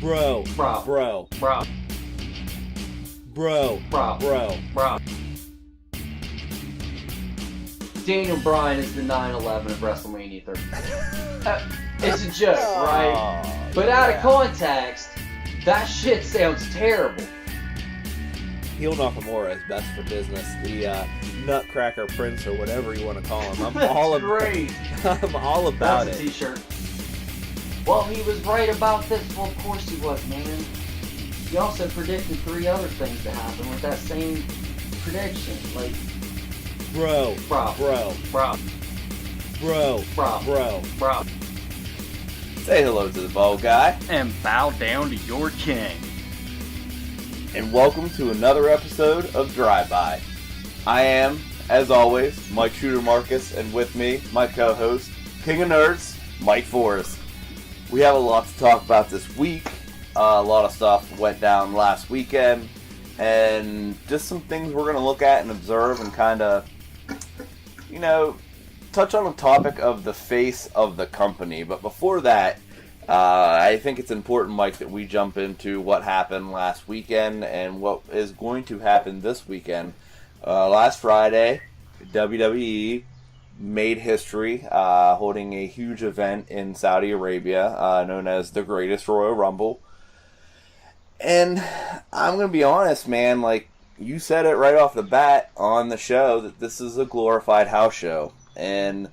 Bro. Bro. Bro. Bro. Bro. Bro. Bro. Bro. Daniel Bryan is the 9/11 of WrestleMania 30. It's a joke, right? Oh, but out of context, that shit sounds terrible. Heel Nakamura is best for business. The Nutcracker Prince, or whatever you want to call him. I'm all great. I'm all about That's it. a t-shirt. Well, he was right about this. Well, of course he was, man. He also predicted 3 other things to happen with that same prediction. Like, Bro. Bro. Bro. bro, Bro. bro, Bro. bro. Say hello to the bald guy. And bow down to your king. And welcome to another episode of Drive-By. I am, as always, Mike Shooter Marcus, and with me, my co-host, King of Nerds, Mike Forrest. We have a lot to talk about this week. A lot of stuff went down last weekend, and just some things we're going to look at and observe and kind of, touch on the topic of the face of the company. But before that, I think it's important, Mike, that we jump into what happened last weekend and what is going to happen this weekend. Last Friday, WWE made history, holding a huge event in Saudi Arabia, known as the Greatest Royal Rumble. And I'm going to be honest, man, like, you said it right off the bat on the show that this is a glorified house show. And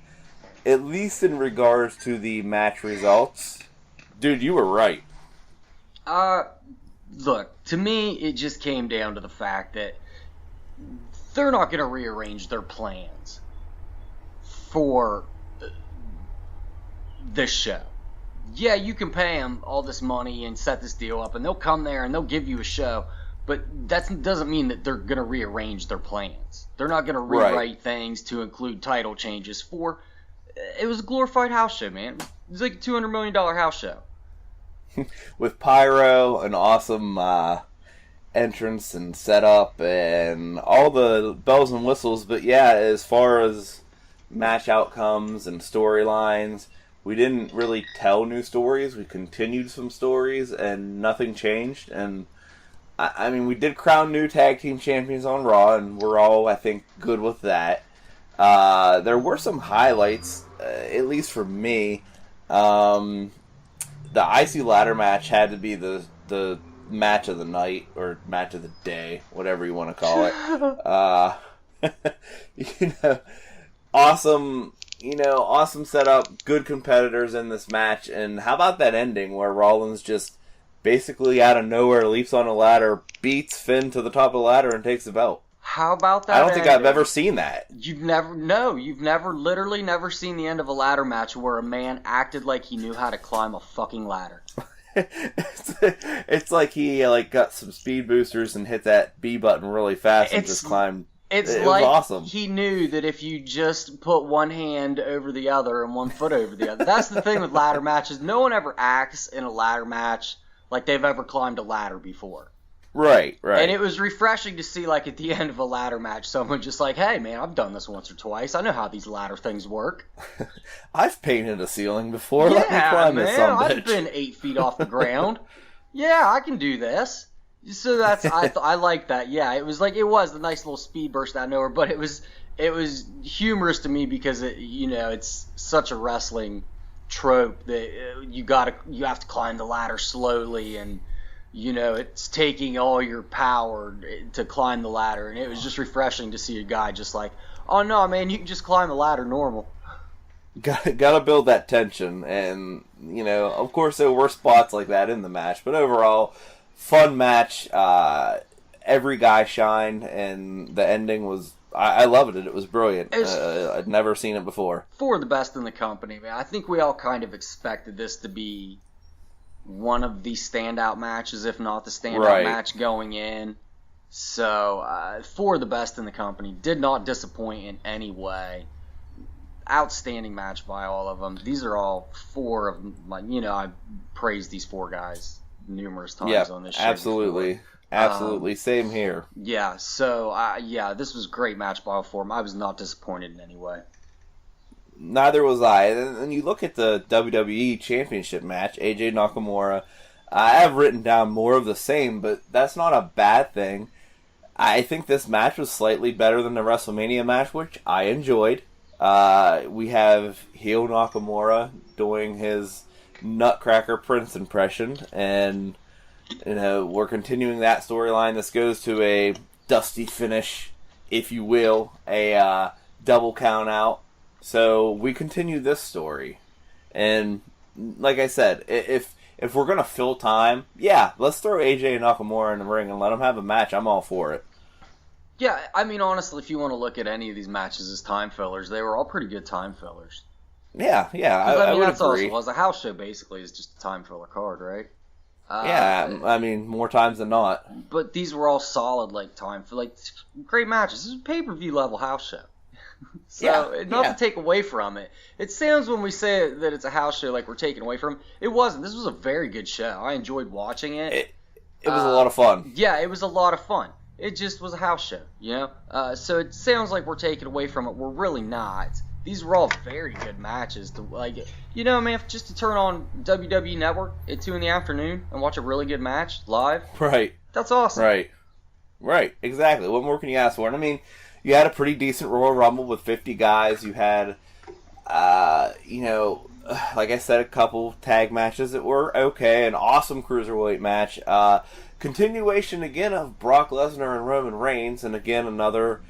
at least in regards to the match results, dude, you were right. Look, to me, it just came down to the fact that they're not going to rearrange their plans for this show. Yeah, you can pay them all this money and set this deal up, and they'll come there and they'll give you a show, but that doesn't mean that they're going to rearrange their plans. They're not going to rewrite things to include title changes for... It was a glorified house show, man. It was like a $200 million house show. With pyro, an awesome entrance and setup, and all the bells and whistles. But yeah, as far as match outcomes and storylines, we didn't really tell new stories. We continued some stories, and nothing changed. And I mean, we did crown new tag team champions on Raw, and we're all, I think, good with that. There were some highlights, at least for me. The IC ladder match had to be the match of the night, or match of the day, whatever you want to call it. Awesome, awesome setup, good competitors in this match, and how about that ending where Rollins just basically out of nowhere leaps on a ladder, beats Finn to the top of the ladder, and takes the belt. How about that? I don't think I've ever seen that. You've literally never seen the end of a ladder match where a man acted like he knew how to climb a fucking ladder. It's like he got some speed boosters and hit that B button really fast and just climbed. It was like awesome. He knew that if you just put one hand over the other and one foot over the other. That's the thing with ladder matches. No one ever acts in a ladder match like they've ever climbed a ladder before. Right. And it was refreshing to see, like, at the end of a ladder match, someone just like, hey, man, I've done this once or twice. I know how these ladder things work. I've painted a ceiling before. Let me climb this man, I've been 8 feet off the ground. Yeah, I can do this. So that's, I like that. Yeah, it was a nice little speed burst out of nowhere, but it was humorous to me because it's such a wrestling trope that you have to climb the ladder slowly, and it's taking all your power to climb the ladder, and it was just refreshing to see a guy just like, oh no, man, you can just climb the ladder normal. Gotta build that tension, and of course there were spots like that in the match, but overall, fun match. Every guy shined, and the ending was, I loved it. It was brilliant. I'd never seen it before. For the best in the company, man. I think we all kind of expected this to be one of the standout matches, if not the standout match going in. So, for the best in the company, did not disappoint in any way. Outstanding match by all of them. These are all 4 of my, I praised these 4 guys numerous times on this show. Absolutely. Before. Absolutely. Same here. Yeah, so, this was a great match by all 4 of them. I was not disappointed in any way. Neither was I. And you look at the WWE Championship match, AJ Nakamura I have written down more of the same, but that's not a bad thing. I think this match was slightly better than the WrestleMania match, which I enjoyed. We have heel Nakamura doing his Nutcracker Prince impression, and we're continuing that storyline. This goes to a dusty finish, if you will, a double count out. So we continue this story, and like I said, if we're gonna fill time, yeah, let's throw AJ and Nakamura in the ring and let them have a match. I'm all for it. Yeah, I mean, honestly, if you want to look at any of these matches as time fillers, they were all pretty good time fillers. Yeah, I mean, would that's agree. also, a house show basically is just a time filler card, right? Yeah, I mean, more times than not. But these were all solid, great matches. This is a pay-per-view level house show. So, not to take away from it. It sounds when we say that it's a house show like we're taking away from it. It wasn't. This was a very good show. I enjoyed watching it. It was a lot of fun. Yeah, it was a lot of fun. It just was a house show, So it sounds like we're taking away from it. We're really not. These were all very good matches. Man, just to turn on WWE Network at 2 in the afternoon and watch a really good match live. Right. That's awesome. Right. Exactly. What more can you ask for? And I mean, you had a pretty decent Royal Rumble with 50 guys. You had, like I said, a couple tag matches that were okay. An awesome cruiserweight match. Continuation again of Brock Lesnar and Roman Reigns, and again another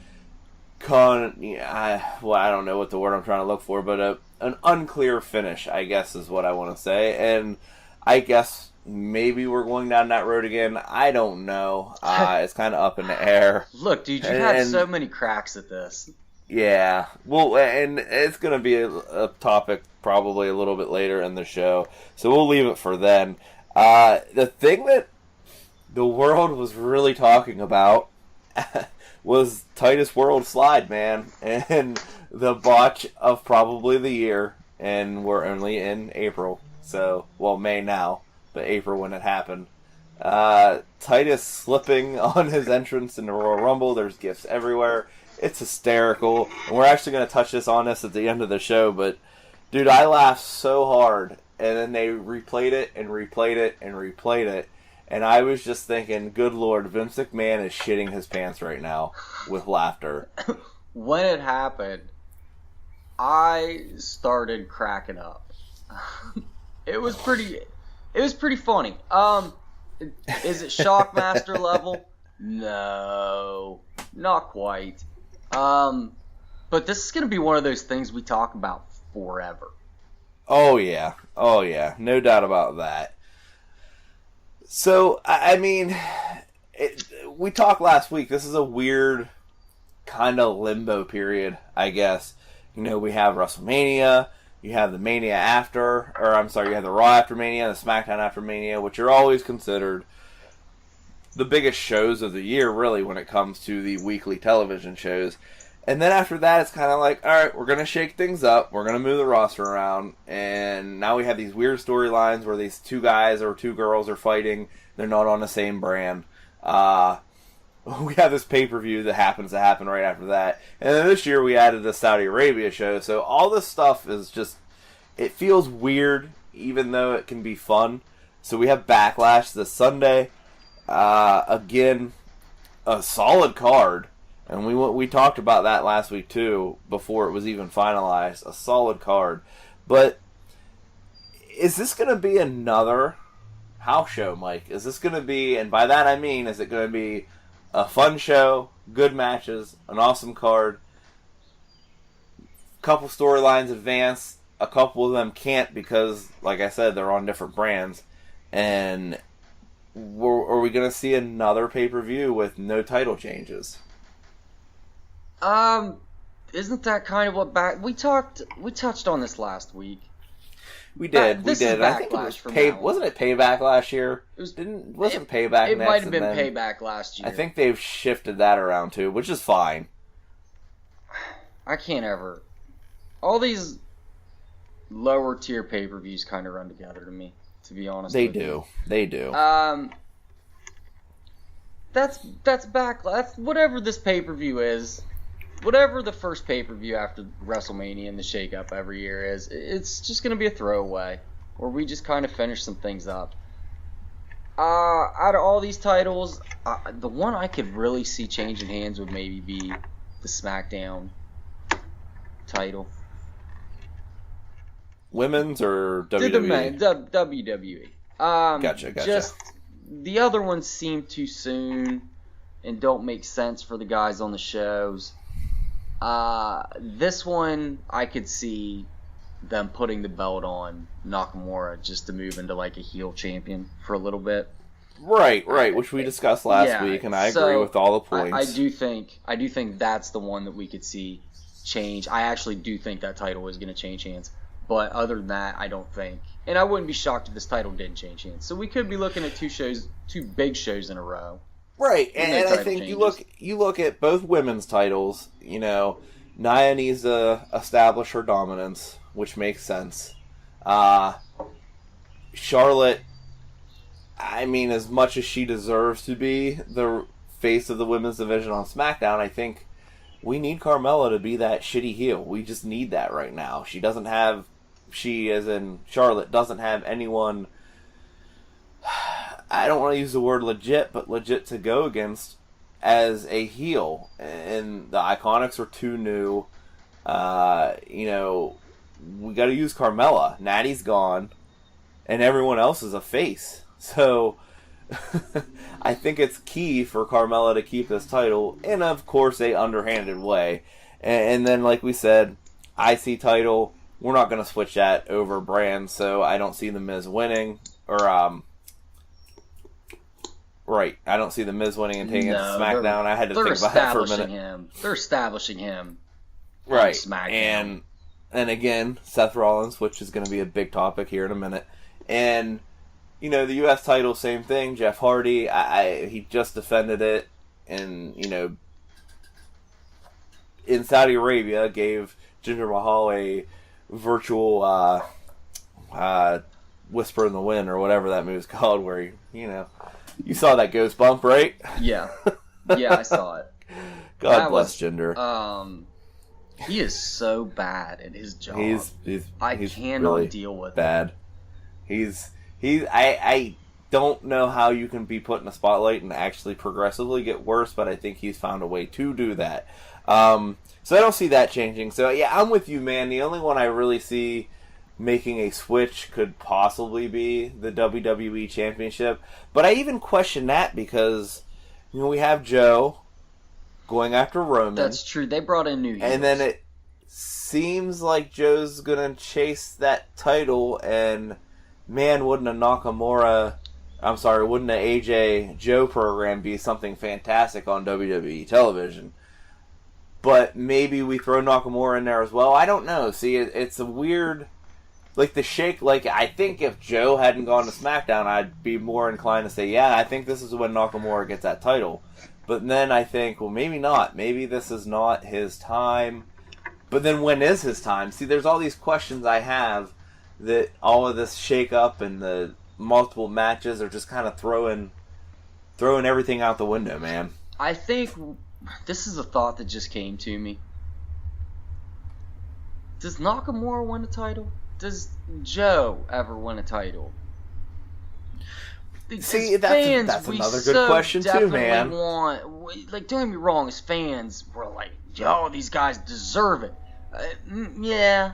I don't know what the word I'm trying to look for, but an unclear finish, I guess is what I want to say. And I guess maybe we're going down that road again. I don't know. It's kind of up in the air. Look, dude, you've had so many cracks at this. Yeah. Well, and it's going to be a topic probably a little bit later in the show, so we'll leave it for then. The thing that the world was really talking about was Titus World Slide, man, and the botch of probably the year, and we're only in April, May now, but April when it happened. Titus slipping on his entrance in the Royal Rumble, there's gifts everywhere, it's hysterical, and we're actually going to touch on this at the end of the show, but dude, I laughed so hard, and then they replayed it, and replayed it, and replayed it, and I was just thinking, good Lord, Vince McMahon is shitting his pants right now with laughter. When it happened, I started cracking up. It was pretty funny. Is it Shockmaster level? No, not quite. But this is going to be one of those things we talk about forever. Oh yeah, no doubt about that. So, I mean, we talked last week, this is a weird kind of limbo period, I guess. We have WrestleMania, you have the Mania after, you have the Raw after Mania, the SmackDown after Mania, which are always considered the biggest shows of the year, really, when it comes to the weekly television shows. And then after that, it's kind of like, alright, we're going to shake things up, we're going to move the roster around, and now we have these weird storylines where these two guys or two girls are fighting, they're not on the same brand. We have this pay-per-view that happens to happen right after that. And then this year we added the Saudi Arabia show, so all this stuff is just, it feels weird, even though it can be fun. So we have Backlash this Sunday. Again, a solid card. And we talked about that last week too, before it was even finalized. A solid card. But is this going to be another house show, Mike? Is this going to be, and by that I mean, is it going to be a fun show, good matches, an awesome card, couple storylines advance, a couple of them can't because, like I said, they're on different brands, and are we going to see another pay-per-view with no title changes? Isn't that kind of what we touched on this last week? We did. This we is did. I think it was Backlash wasn't it Payback last year? Wasn't Payback It next, might have been and then Payback last year. I think they've shifted that around too, which is fine. I can't ever. All these lower tier pay-per-views kind of run together to me, to be honest. They with you. do. They do. That's Backlash. That's whatever this pay-per-view is. Whatever the first pay-per-view after WrestleMania and the shake-up every year is, it's just going to be a throwaway, where we just kind of finish some things up. Out of all these titles, the one I could really see changing hands would maybe be the SmackDown title. Women's or The WWE? WWE. Gotcha. Just the other ones seem too soon and don't make sense for the guys on the shows. This one I could see them putting the belt on Nakamura just to move into like a heel champion for a little bit. Right, which we discussed last week, and I agree with all the points. I do think that's the one that we could see change. I actually do think that title is going to change hands. But other than that, I don't think. And I wouldn't be shocked if this title didn't change hands. So we could be looking at two big shows in a row. Right, and I think you look at both women's titles. You know, Nia needs to establish her dominance, which makes sense. Charlotte, I mean, as much as she deserves to be the face of the women's division on SmackDown, I think we need Carmella to be that shitty heel. We just need that right now. She, as in Charlotte, doesn't have anyone, I don't want to use the word legit, but legit to go against as a heel. And the Iconics are too new. You know, we got to use Carmella. Natty's gone, and everyone else is a face. So I think it's key for Carmella to keep this title in, of course, a underhanded way. And then, like we said, IC title, we're not going to switch that over brand, so I don't see The Miz winning. I don't see The Miz winning and taking it to SmackDown. I had to think about that for a minute. They're establishing him right. on SmackDown. And again, Seth Rollins, which is going to be a big topic here in a minute. And, you know, the U.S. title, same thing. Jeff Hardy, he just defended it. And, you know, in Saudi Arabia, gave Jinder Mahal a virtual whisper in the wind, or whatever that move's called, where, you saw that ghost bump, right? Yeah, I saw it. God bless Jinder. He is so bad at his job. I cannot really deal with bad. I don't know how you can be put in a spotlight and actually progressively get worse, but I think he's found a way to do that. So I don't see that changing. So yeah, I'm with you, man. The only one I really see making a switch could possibly be the WWE Championship. But I even question that because, we have Joe going after Roman. That's true. They brought in new heels. And then it seems like Joe's going to chase that title, and man, wouldn't an AJ Joe program be something fantastic on WWE television? But maybe we throw Nakamura in there as well. I don't know. See, it's a weird, like the shake. Like, I think if Joe hadn't gone to SmackDown, I'd be more inclined to say, yeah, I think this is when Nakamura gets that title. But then I think, well, maybe not. Maybe this is not his time. But then when is his time? See, there's all these questions I have that all of this shake up and the multiple matches are just kind of throwing everything out the window, man. I think this is a thought that just came to me. Does Nakamura win a title? Does Joe ever win a title? See, that's another good question too, man. Don't get me wrong, as fans, we're like, yo, these guys deserve it. Yeah,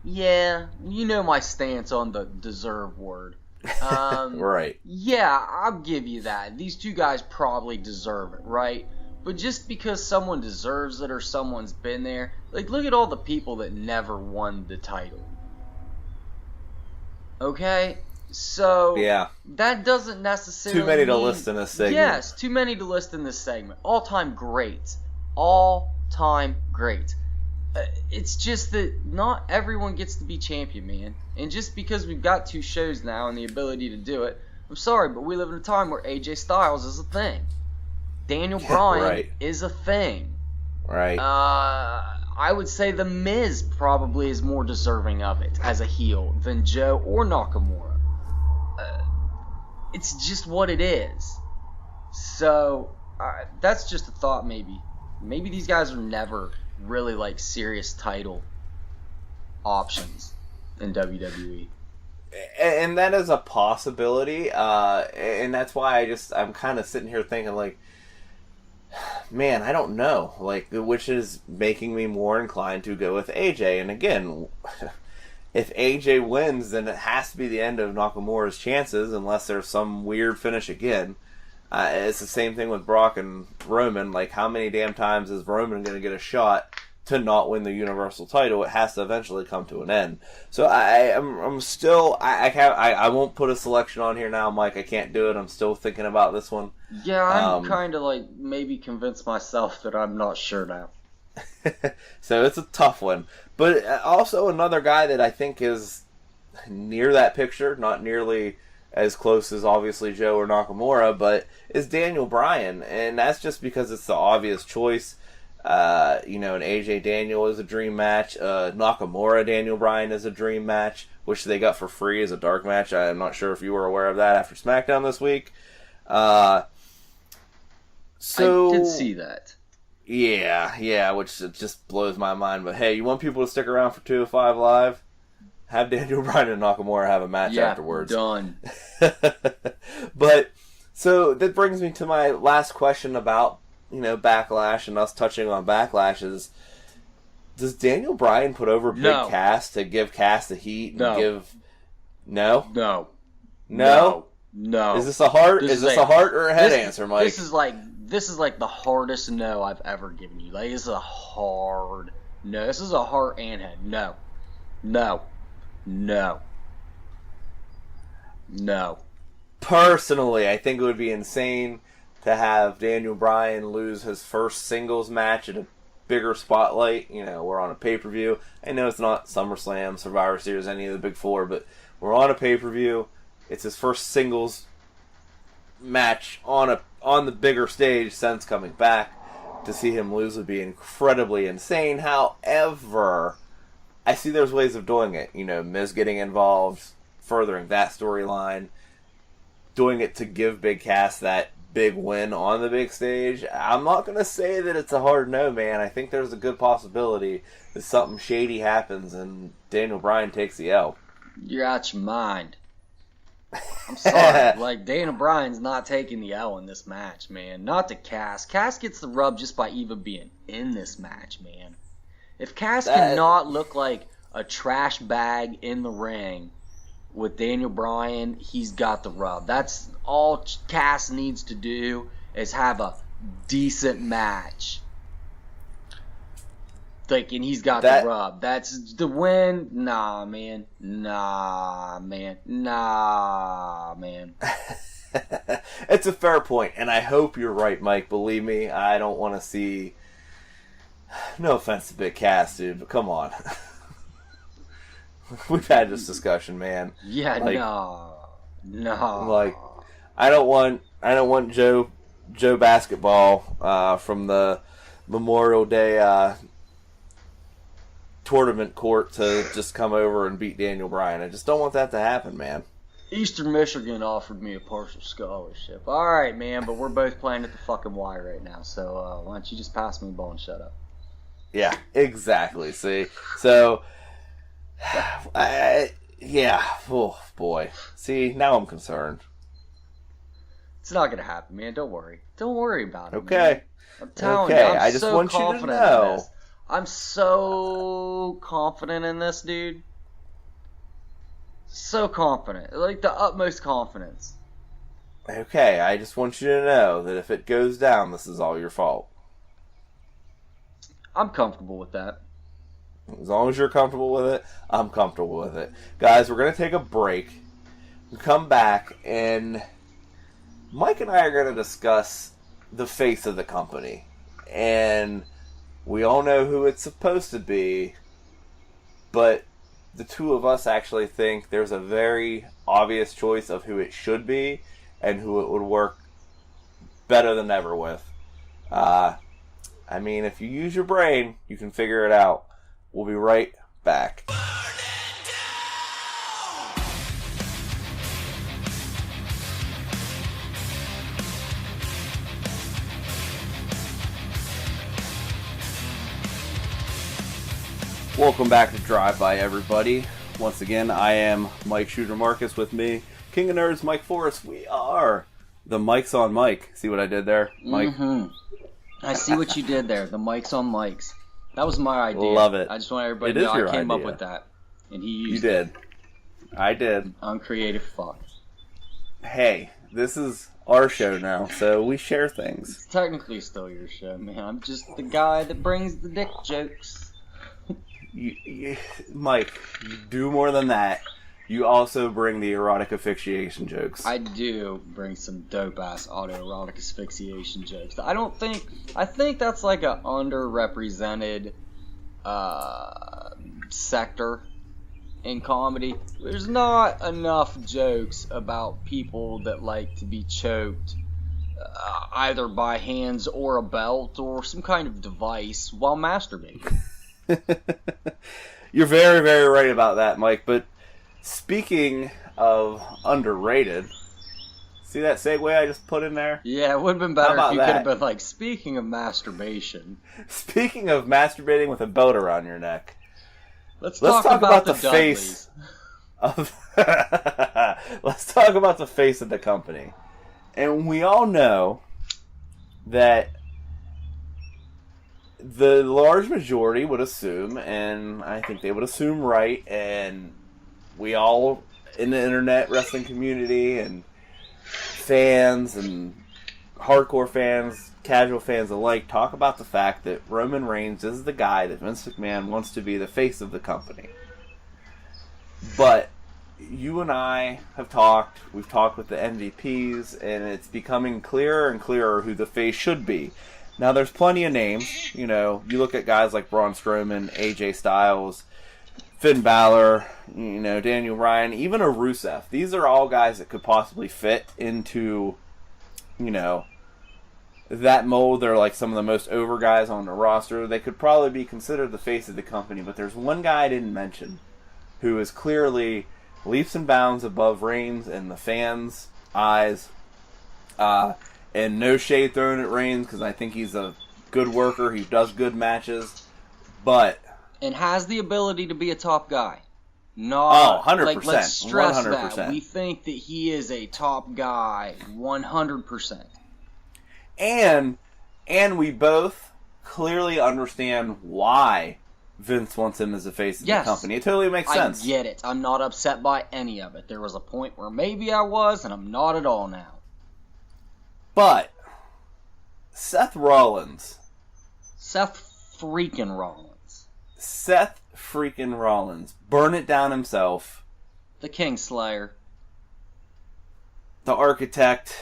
you know my stance on the deserve word. Right. Yeah, I'll give you that. These two guys probably deserve it, right? But just because someone deserves it or someone's been there, like, look at all the people that never won the title. Okay? So, yeah, that doesn't necessarily too many to list in this segment. Yes, too many to list in this segment. All-time greats. All-time greats. It's just that not everyone gets to be champion, man. And just because we've got two shows now and the ability to do it, I'm sorry, but we live in a time where AJ Styles is a thing. Daniel Bryan is a thing. Right. I would say The Miz probably is more deserving of it as a heel than Joe or Nakamura. It's just what it is. So, that's just a thought, maybe. Maybe these guys are never really, serious title options in WWE. and that is a possibility, and that's why I'm kind of sitting here thinking, like, man, I don't know, like, which is making me more inclined to go with AJ. And again, if AJ wins, then it has to be the end of Nakamura's chances, unless there's some weird finish again. It's the same thing with Brock and Roman. Like, how many damn times is Roman going to get a shot to not win the Universal title? It has to eventually come to an end. So I'm still, I won't put a selection on here now, Mike. I can't do it. I'm still thinking about this one. Yeah, I'm kind of like maybe convinced myself that I'm not sure now. So it's a tough one. But also another guy that I think is near that picture, not nearly as close as obviously Joe or Nakamura, but is Daniel Bryan. And that's just because it's the obvious choice. An AJ Daniel is a dream match. Nakamura Daniel Bryan is a dream match, which they got for free as a dark match. I'm not sure if you were aware of that after SmackDown this week. So I did see that. Yeah, which just blows my mind. But hey, you want people to stick around for 205 Live? Have Daniel Bryan and Nakamura have a match afterwards. Done. But so that brings me to my last question about Backlash and us touching on Backlash is, does Daniel Bryan put over Big Cass to give Cass the heat and give? No. Is this a heart? Is this a heart or a head answer, Mike? This is like the hardest no I've ever given you. Like, this is a hard no. This is a heart and head. No. Personally, I think it would be insane to have Daniel Bryan lose his first singles match at a bigger spotlight. We're on a pay-per-view. I know it's not SummerSlam, Survivor Series, any of the big four, but we're on a pay-per-view. It's his first singles match on the bigger stage since coming back. To see him lose would be incredibly insane. However, I see there's ways of doing it. Miz getting involved, furthering that storyline, doing it to give Big Cass that big win on the big stage. I'm not going to say that it's a hard no, man. I think there's a good possibility that something shady happens and Daniel Bryan takes the L. You're out your mind. I'm sorry. Like, Daniel Bryan's not taking the L in this match, man. Not to Cass. Cass gets the rub just by even being in this match, man. If Cass cannot look like a trash bag in the ring with Daniel Bryan, he's got the rub. That's all Cass needs to do, is have a decent match. Like, and he's got the rub. That's the win. Nah, man. It's a fair point, and I hope you're right, Mike. Believe me, I don't want to see... No offense to Big Cass, dude, but come on. We've had this discussion, man. Yeah, like, no. Like, I don't want Joe Basketball from the Memorial Day tournament court to just come over and beat Daniel Bryan. I just don't want that to happen, man. Eastern Michigan offered me a partial scholarship. All right, man, but we're both playing at the fucking Y right now, so why don't you just pass me the ball and shut up? Yeah, exactly. See, so, oh boy. See, now I'm concerned. It's not gonna happen, man. Don't worry. Don't worry about it. Okay. Man. I'm telling you, I just want you to know. I'm so confident in this, dude. So confident, like the utmost confidence. Okay, I just want you to know that if it goes down, this is all your fault. I'm comfortable with that. As long as you're comfortable with it, I'm comfortable with it. Guys, we're going to take a break. We come back, and Mike and I are going to discuss the face of the company. And we all know who it's supposed to be, but the two of us actually think there's a very obvious choice of who it should be and who it would work better than ever with. I mean, if you use your brain, you can figure it out. We'll be right back. Welcome back to Drive By, everybody. Once again, I am Mike Shooter Marcus. With me, King of Nerds, Mike Forrest. We are the Mics on Mike. See what I did there, Mike? Mm-hmm. I see what you did there. The Mics on Mics. That was my idea. Love it. I just want everybody to know I came up with that. And he used it. You did. I did. Uncreative fuck. Hey, this is our show now, so we share things. It's technically still your show, man. I'm just the guy that brings the dick jokes. Mike, you do more than that. You also bring the erotic asphyxiation jokes. I do bring some dope-ass autoerotic asphyxiation jokes. I think that's like a underrepresented sector in comedy. There's not enough jokes about people that like to be choked either by hands or a belt or some kind of device while masturbating. You're very, very right about that, Mike. But speaking of underrated, see that segue I just put in there? Yeah, it would have been better if you could have been like, speaking of masturbation. Speaking of masturbating with a belt around your neck. Let's talk about the face of let's talk about the face of the company. And we all know that the large majority would assume, and I think they would assume right, and we all in the internet wrestling community and fans and hardcore fans, casual fans alike, talk about the fact that Roman Reigns is the guy that Vince McMahon wants to be the face of the company. But you and I have talked, we've talked with the MVPs, and it's becoming clearer and clearer who the face should be. Now, there's plenty of names. You know, you look at guys like Braun Strowman, AJ Styles, Finn Balor, you know, Daniel Bryan, even a Rusev. These are all guys that could possibly fit into, you know, that mold. They're like some of the most over guys on the roster. They could probably be considered the face of the company, but there's one guy I didn't mention who is clearly leaps and bounds above Reigns in the fans' eyes. And no shade thrown at Reigns, because I think he's a good worker. He does good matches. But... and has the ability to be a top guy. Not, 100%. Like, let's stress 100%. that. We think that he is a top guy 100%. And we both clearly understand why Vince wants him as the face of the company. It totally makes sense. I get it. I'm not upset by any of it. There was a point where maybe I was, and I'm not at all now. But Seth Rollins. Seth freaking Rollins. Burn it down himself. The Kingslayer. The Architect.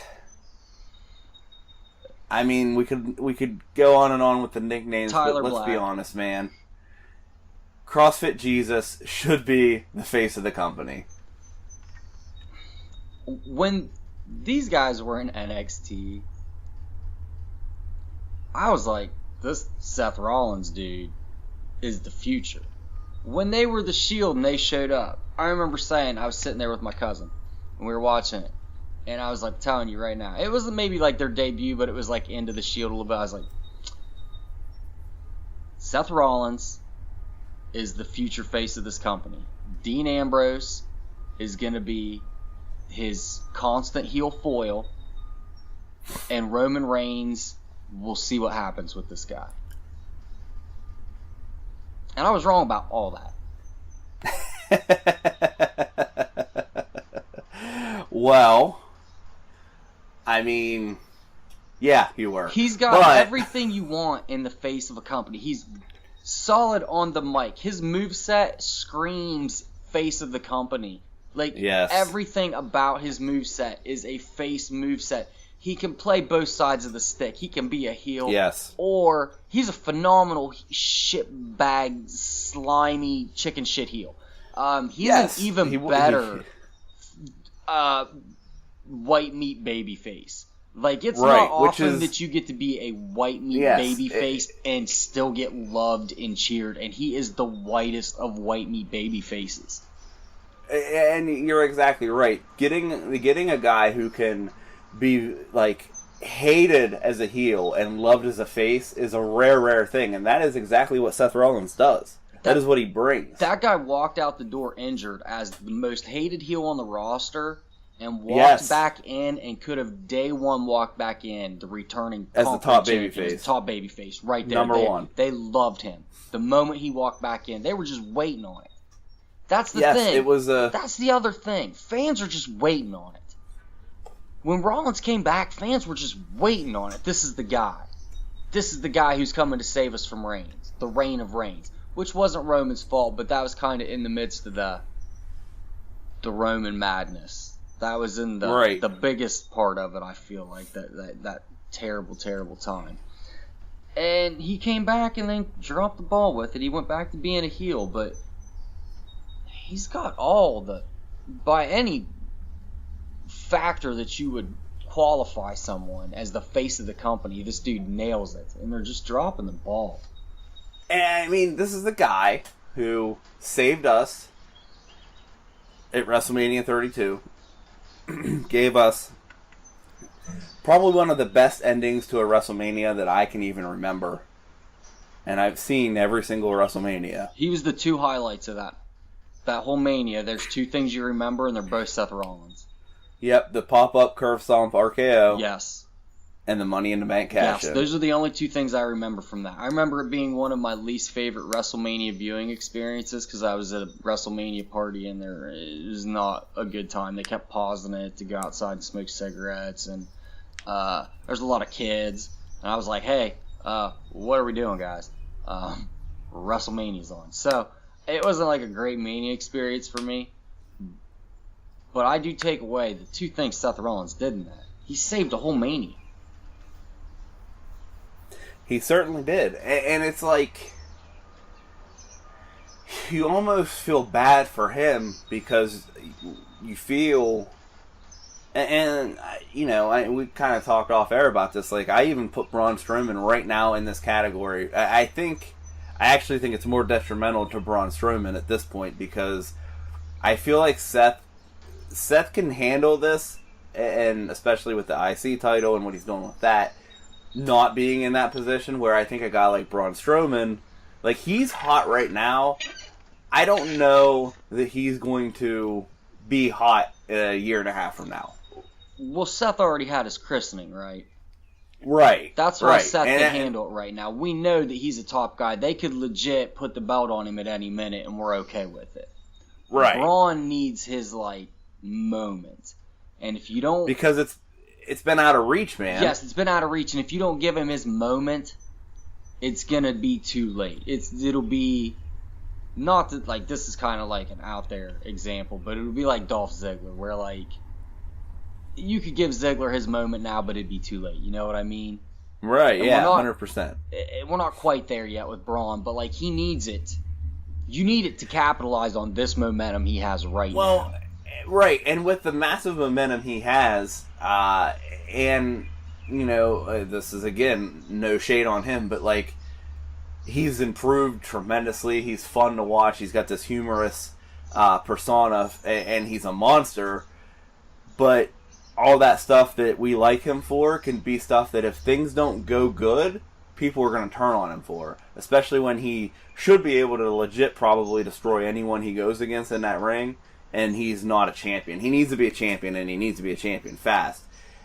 I mean, we could go on and on with the nicknames, Tyler but let's be Black. honest, man. CrossFit Jesus should be the face of the company. When these guys were in NXT, I was like, this Seth Rollins dude is the future. When they were the Shield and they showed up, I remember saying, I was sitting there with my cousin and we were watching it, and I was like, telling you right now, it wasn't maybe like their debut, but it was like into the Shield a little bit. I was like, Seth Rollins is the future face of this company. Dean Ambrose is going to be his constant heel foil, and Roman Reigns, we'll see what happens with this guy. And I was wrong about all that. Well, I mean, yeah, you were. He's got everything you want in the face of a company. He's solid on the mic. His moveset screams face of the company. Like, everything about his moveset is a face moveset. He can play both sides of the stick. He can be a heel. Yes. Or he's a phenomenal shitbag, slimy chicken shit heel. He's an even better white meat baby face. Like, it's not often that you get to be a white meat baby face and still get loved and cheered. And he is the whitest of white meat baby faces. And you're exactly right. Getting a guy who can be like hated as a heel and loved as a face is a rare thing, and that is exactly what Seth Rollins does. That is what he brings. That guy walked out the door injured as the most hated heel on the roster and walked back in and could have day one walked back in the returning as the top babyface. Top babyface right there. Number one. They loved him. The moment he walked back in, they were just waiting on it. That's the thing. Yes, it was That's the other thing. Fans are just waiting on it. When Rollins came back, fans were just waiting on it. This is the guy. This is the guy who's coming to save us from Reigns. The reign of Reigns. Which wasn't Roman's fault, but that was kind of in the midst of the Roman madness. That was in the biggest part of it, I feel like, that terrible, terrible time. And he came back and then dropped the ball with it. He went back to being a heel, but he's got by any factor that you would qualify someone as the face of the company, this dude nails it, and they're just dropping the ball. And I mean, this is the guy who saved us at WrestleMania 32, gave us probably one of the best endings to a WrestleMania that I can even remember, and I've seen every single WrestleMania. He was the two highlights of that whole Mania. There's two things you remember, and they're both Seth Rollins. Yep, the pop-up curve stomp RKO. Yes. And the Money in the Bank cash. Yes, those are the only two things I remember from that. I remember it being one of my least favorite WrestleMania viewing experiences because I was at a WrestleMania party and it was not a good time. They kept pausing it to go outside and smoke cigarettes, and there's a lot of kids. And I was like, hey, what are we doing, guys? WrestleMania's on. So it wasn't like a great Mania experience for me. But I do take away the two things Seth Rollins did in that. He saved a whole Mania. He certainly did. And it's like, you almost feel bad for him because you feel, and you know, we kind of talked off air about this, like, I even put Braun Strowman right now in this category. I actually think it's more detrimental to Braun Strowman at this point because I feel like Seth can handle this, and especially with the IC title and what he's doing with that, not being in that position, where I think a guy like Braun Strowman, like, he's hot right now. I don't know that he's going to be hot a year and a half from now. Well, Seth already had his christening, right? Right. That's why Seth can handle it right now. We know that he's a top guy. They could legit put the belt on him at any minute, and we're okay with it. Right. Braun needs his, like, moment. And if you don't... Because it's been out of reach, man. Yes, it's been out of reach, and if you don't give him his moment, it's gonna be too late. It'll be... Not that, like, this is kind of like an out there example, but it'll be like Dolph Ziggler, where, like, you could give Ziggler his moment now, but it'd be too late. You know what I mean? Right, and 100%. We're not quite there yet with Braun, but, like, he needs it. You need it to capitalize on this momentum he has right now. Right, and with the massive momentum he has, and, you know, this is, again, no shade on him, but, like, he's improved tremendously. He's fun to watch. He's got this humorous persona, and he's a monster. But all that stuff that we like him for can be stuff that if things don't go good, people are going to turn on him for. Especially when he should be able to legit probably destroy anyone he goes against in that ring. And he's not a champion. He needs to be a champion, and he needs to be a champion fast.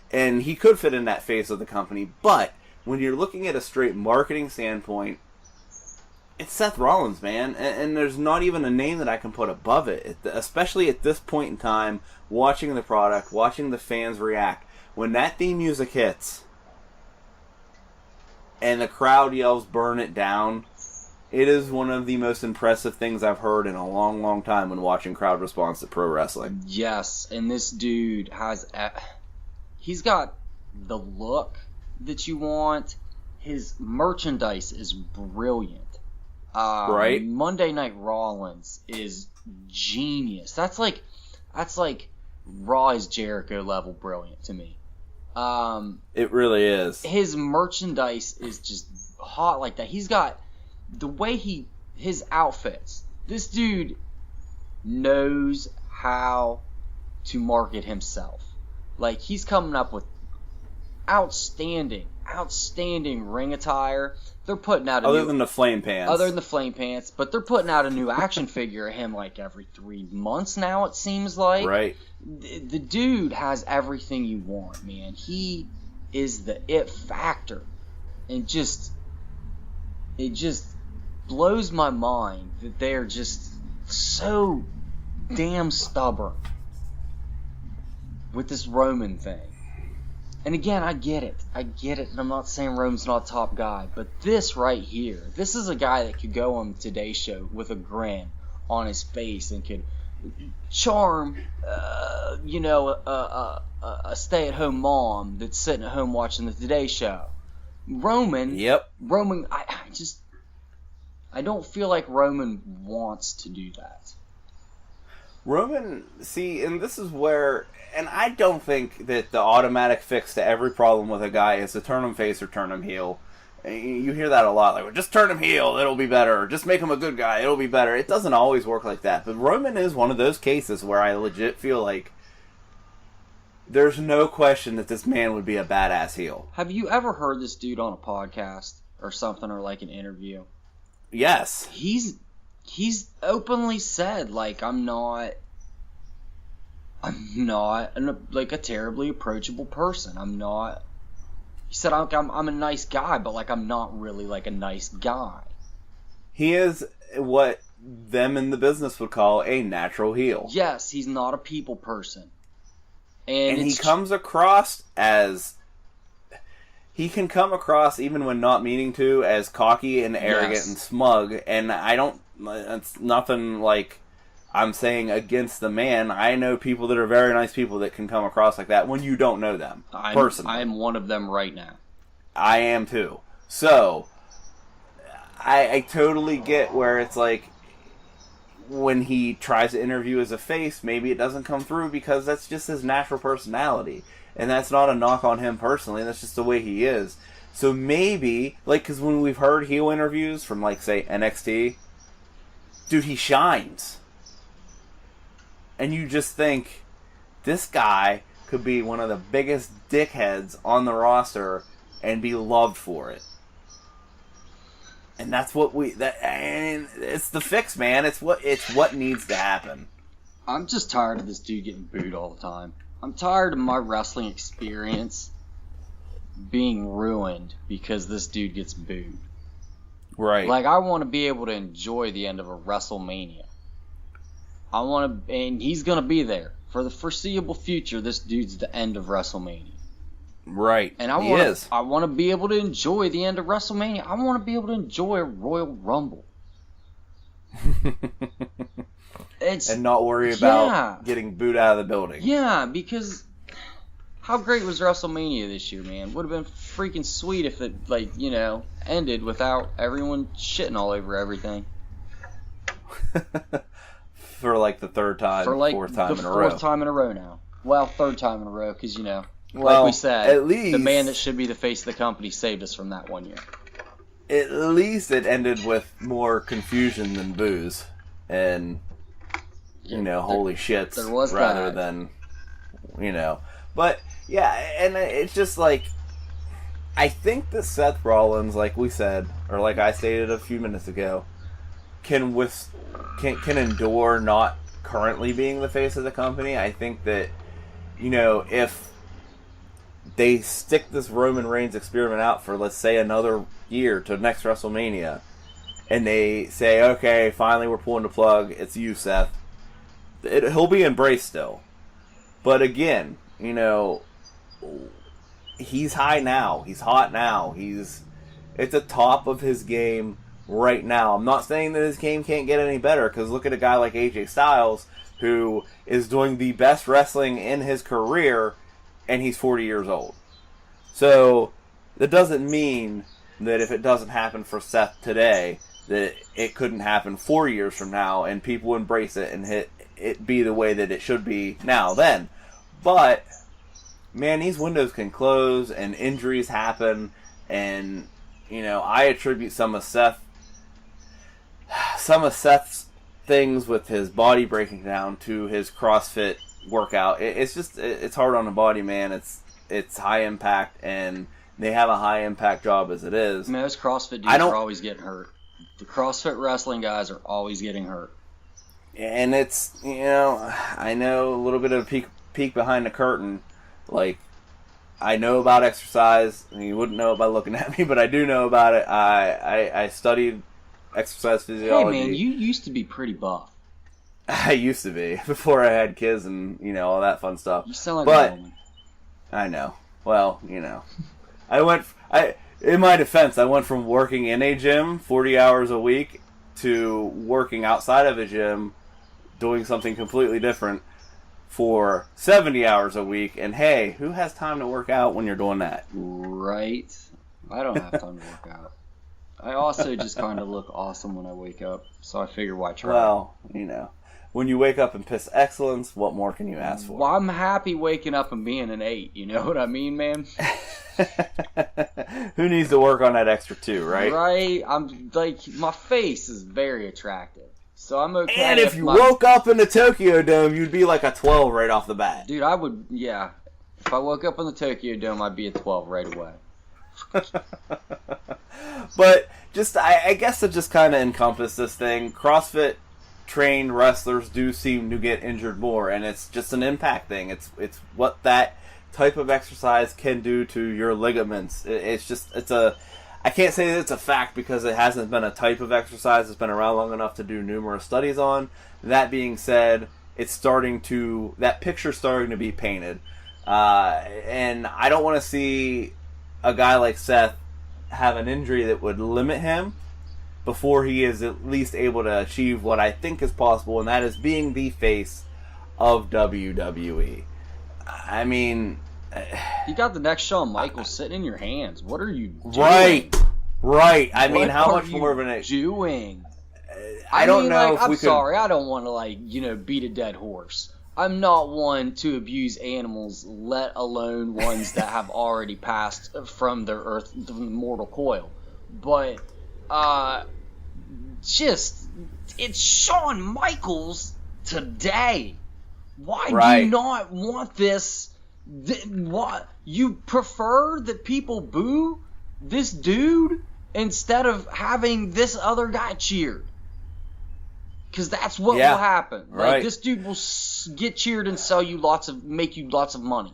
And he could fit in that phase of the company. But when you're looking at a straight marketing standpoint, it's Seth Rollins, man. And there's not even a name that I can put above it. Especially at this point in time, watching the product, watching the fans react. When that theme music hits, and the crowd yells, "Burn it down," it is one of the most impressive things I've heard in a long, long time when watching crowd response to pro wrestling. Yes, and this dude he's got the look that you want. His merchandise is brilliant. Right? Monday Night Rollins is genius. That's like Raw is Jericho level brilliant to me. It really is. His merchandise is just hot like that. He's got the way his outfits. This dude knows how to market himself. Like, he's coming up with outstanding ring attire. They're putting out other than the flame pants, but they're putting out a new action figure of him like every 3 months now, it seems like. Right. The dude has everything you want, man. He is the it factor. And it just blows my mind that they're just so damn stubborn with this Roman thing. And again, I get it, and I'm not saying Roman's not a top guy, but this right here, this is a guy that could go on the Today Show with a grin on his face and could charm, a stay-at-home mom that's sitting at home watching the Today Show. Roman, I don't feel like Roman wants to do that. Roman, see, and this is where, and I don't think that the automatic fix to every problem with a guy is to turn him face or turn him heel. You hear that a lot, like, well, just turn him heel, it'll be better, or just make him a good guy, it'll be better. It doesn't always work like that, but Roman is one of those cases where I legit feel like there's no question that this man would be a badass heel. Have you ever heard this dude on a podcast or something, or like an interview? Yes. He's openly said, like, I'm not like a terribly approachable person. He said, I'm a nice guy, but like I'm not really like a nice guy. He is what them in the business would call a natural heel. Yes, he's not a people person. And he comes across as... He can come across, even when not meaning to, as cocky and arrogant and smug. And I don't... It's nothing like I'm saying against the man. I know people that are very nice people that can come across like that when you don't know them personally. I am one of them right now. I am too. So, I totally get where it's like, when he tries to interview as a face, maybe it doesn't come through because that's just his natural personality. And that's not a knock on him personally, that's just the way he is. So maybe, like, because when we've heard heel interviews from, like, say, NXT, dude, he shines. And you just think, this guy could be one of the biggest dickheads on the roster and be loved for it. And that's what and it's the fix, man. It's what needs to happen. I'm just tired of this dude getting booed all the time. I'm tired of my wrestling experience being ruined because this dude gets booed. Right. Like, I want to be able to enjoy the end of a WrestleMania. And he's going to be there. For the foreseeable future, this dude's the end of WrestleMania. Right. And I want to be able to enjoy the end of WrestleMania. I want to be able to enjoy a Royal Rumble. And not worry about getting booed out of the building. Yeah, because how great was WrestleMania this year, man? Would have been freaking sweet if it, ended without everyone shitting all over everything. For like the fourth time in a row. Fourth time in a row now. Well, third time in a row, because, like we said, at least, the man that should be the face of the company saved us from that one year. At least it ended with more confusion than booze. And, holy shits. There was rather that. than, But, yeah, and it's just like, I think that Seth Rollins, like we said, or like I stated a few minutes ago, can endure not currently being the face of the company. I think that, if they stick this Roman Reigns experiment out for, let's say, another year to next WrestleMania, and they say, okay, finally we're pulling the plug, it's you, Seth, he'll be embraced still. But again, he's high now, he's hot now, it's the top of his game right now. I'm not saying that his game can't get any better, because look at a guy like AJ Styles, who is doing the best wrestling in his career, and he's 40 years old. So, that doesn't mean that if it doesn't happen for Seth today, that it couldn't happen 4 years from now, and people embrace it and it be the way that it should be now then. But, man, these windows can close, and injuries happen, and, I attribute some of Seth's things with his body breaking down to his CrossFit workout. It's hard on the body, man. it's high impact, and they have a high impact job as it is. Man, those CrossFit dudes are always getting hurt. The CrossFit wrestling guys are always getting hurt. And it's, I know a little bit of a peek behind the curtain. Like, I know about exercise. You wouldn't know it by looking at me, but I do know about it. I studied exercise physiology. Hey, man, you used to be pretty buff. I used to be, before I had kids and, all that fun stuff. You sound like a woman. I know. Well, in my defense, I went from working in a gym 40 hours a week to working outside of a gym, doing something completely different for 70 hours a week. And hey, who has time to work out when you're doing that? Right. I don't have time to work out. I also just kind of look awesome when I wake up, so I figure why try. Well, when you wake up and piss excellence, what more can you ask for? Well, I'm happy waking up and being an 8, you know what I mean, man? Who needs to work on that extra 2, right? Right. I'm like, my face is very attractive, so I'm okay. And if you woke up in the Tokyo Dome, you'd be like a 12 right off the bat. Dude, I would, yeah. If I woke up in the Tokyo Dome, I'd be a 12 right away. But I guess to just kind of encompass this thing, CrossFit trained wrestlers do seem to get injured more, and it's just an impact thing. It's what that type of exercise can do to your ligaments. I can't say that it's a fact because it hasn't been a type of exercise that's been around long enough to do numerous studies on. That being said, that picture's starting to be painted. And I don't want to see a guy like Seth have an injury that would limit him before he is at least able to achieve what I think is possible, and that is being the face of WWE. I mean, you got the next Shawn Michaels sitting in your hands. What are you doing? Right. I mean, how much more of an doing? I don't know. I'm sorry. I don't want to beat a dead horse. I'm not one to abuse animals, let alone ones that have already passed from their the mortal coil. But it's Shawn Michaels today. Why do you not want this? What, you prefer that people boo this dude instead of having this other guy cheered? Because that's what will happen. Like, this dude will get cheered and make you lots of money.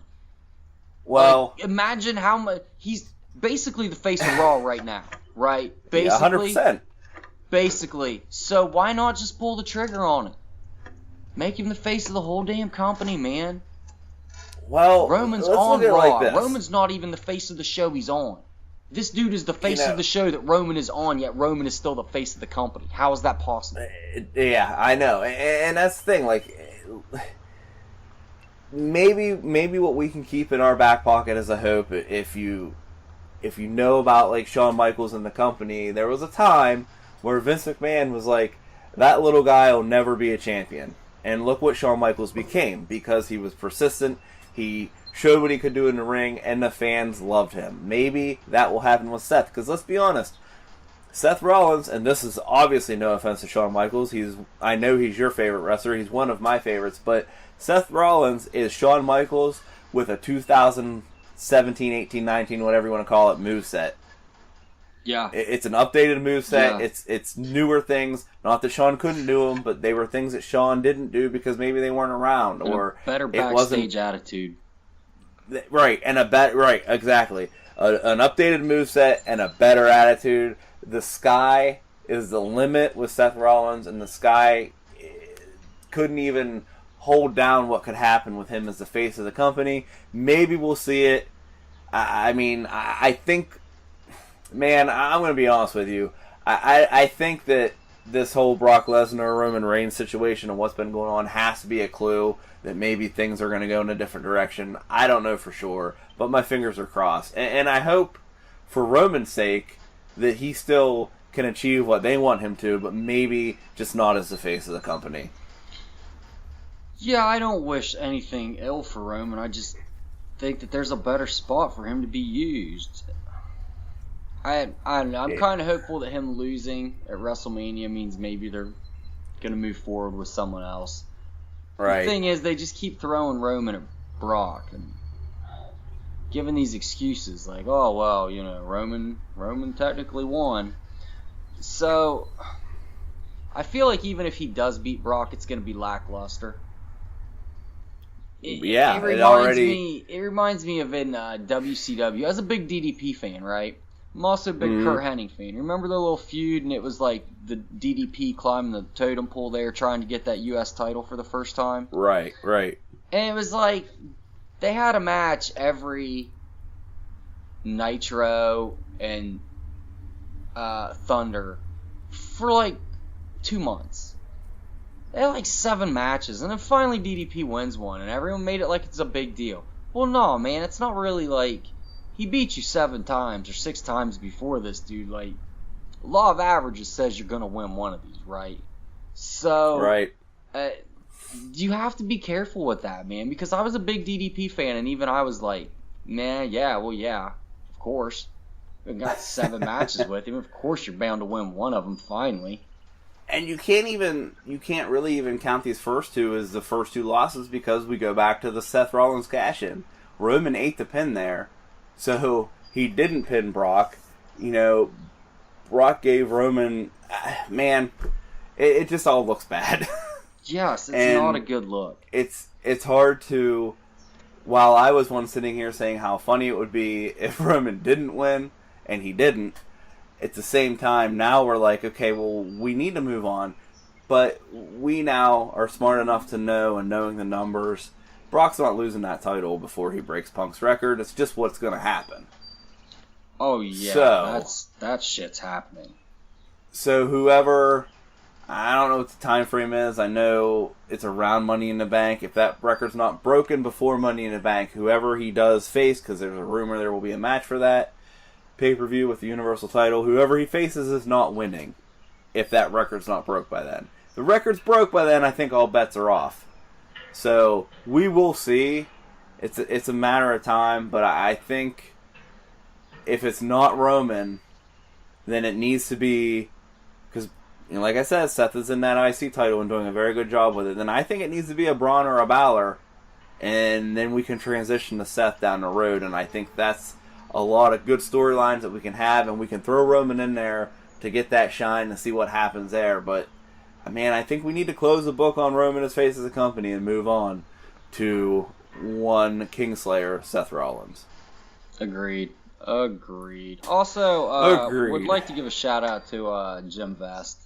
Well, imagine how much he's basically the face of Raw right now, right? Basically, 100%. Basically, so why not just pull the trigger on it? Make him the face of the whole damn company, man. Well, Roman's on Raw. Roman's not even the face of the show he's on. This dude is the face of the show that Roman is on, yet Roman is still the face of the company. How is that possible? Yeah, I know. And that's the thing. Like, maybe what we can keep in our back pocket as a hope, if you know about, like, Shawn Michaels and the company, there was a time where Vince McMahon was like, that little guy will never be a champion. And look what Shawn Michaels became, because he was persistent, he showed what he could do in the ring, and the fans loved him. Maybe that will happen with Seth, because let's be honest, Seth Rollins, and this is obviously no offense to Shawn Michaels, I know he's your favorite wrestler, he's one of my favorites, but Seth Rollins is Shawn Michaels with a 2017, 18, 19, whatever you want to call it, moveset. Yeah. It's an updated moveset. Yeah. It's newer things. Not that Shawn couldn't do them, but they were things that Shawn didn't do because maybe they weren't around, and or a better backstage attitude. Right, and exactly. An updated moveset and a better attitude. The sky is the limit with Seth Rollins, and the sky couldn't even hold down what could happen with him as the face of the company. Maybe we'll see it. I think, man, I'm going to be honest with you. I think that this whole Brock Lesnar, Roman Reigns situation and what's been going on has to be a clue that maybe things are going to go in a different direction. I don't know for sure, but my fingers are crossed. And I hope, for Roman's sake, that he still can achieve what they want him to, but maybe just not as the face of the company. Yeah, I don't wish anything ill for Roman. I just think that there's a better spot for him to be used. I don't know. I'm kind of hopeful that him losing at WrestleMania means maybe they're going to move forward with someone else. Right. The thing is, they just keep throwing Roman at Brock. And giving these excuses like, oh well, Roman technically won. So I feel like even if he does beat Brock, it's going to be lackluster. It reminds me of in WCW. I was a big DDP fan, right? I'm also a big Kurt Hennig fan. Remember the little feud, and it was like the DDP climbing the totem pole there, trying to get that U.S. title for the first time? Right. And it was like they had a match every Nitro and Thunder for like 2 months. They had like 7 matches, and then finally DDP wins one, and everyone made it like it's a big deal. Well, no, man, it's not really like he beat you 7 times or 6 times before this, dude. Like, law of averages says you're gonna win one of these, right? So, right. You have to be careful with that, man, because I was a big DDP fan, and even I was like, man, yeah, of course. We got 7 matches with him. Of course, you're bound to win one of them finally. And you can't really even count these first 2 as the first 2 losses because we go back to the Seth Rollins cash-in. Roman ate the pin there, so he didn't pin Brock. Brock gave Roman, man, it just all looks bad. Yes, it's not a good look. It's hard to, while I was one sitting here saying how funny it would be if Roman didn't win, and he didn't, at the same time, now we're like, okay, well, we need to move on. But we now are smart enough to know, and knowing the numbers, Brock's not losing that title before he breaks Punk's record. It's just what's going to happen. Oh, yeah, that shit's happening. So whoever, I don't know what the time frame is. I know it's around Money in the Bank. If that record's not broken before Money in the Bank, whoever he does face, because there's a rumor there will be a match for that pay-per-view with the Universal title, whoever he faces is not winning if that record's not broke by then. If the record's broke by then, I think all bets are off. So we will see. It's a matter of time, but I think if it's not Roman, then it needs to be, because like I said, Seth is in that IC title and doing a very good job with it. Then I think it needs to be a Braun or a Balor, and then we can transition to Seth down the road. And I think that's a lot of good storylines that we can have, and we can throw Roman in there to get that shine and see what happens there. But, man, I think we need to close the book on Roman as face of the company and move on to one Kingslayer, Seth Rollins. Agreed. Also, would like to give a shout out to Jim Vest.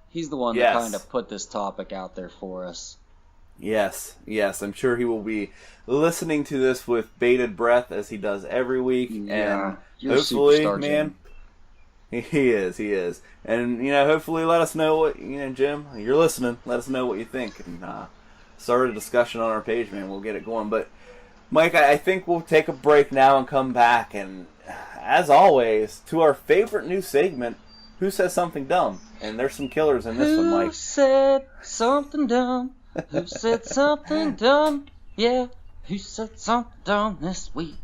He's the one that kind of put this topic out there for us. Yes. I'm sure he will be listening to this with bated breath as he does every week. Yeah, and hopefully, man, he is. And, hopefully let us know what, Jim, you're listening. Let us know what you think. And start a discussion on our page, man. We'll get it going. But, Mike, I think we'll take a break now and come back. And, as always, to our favorite new segment, Who Says Something Dumb? And there's some killers in this one, Mike. Who said something dumb? Who said something dumb? Yeah, who said something dumb this week?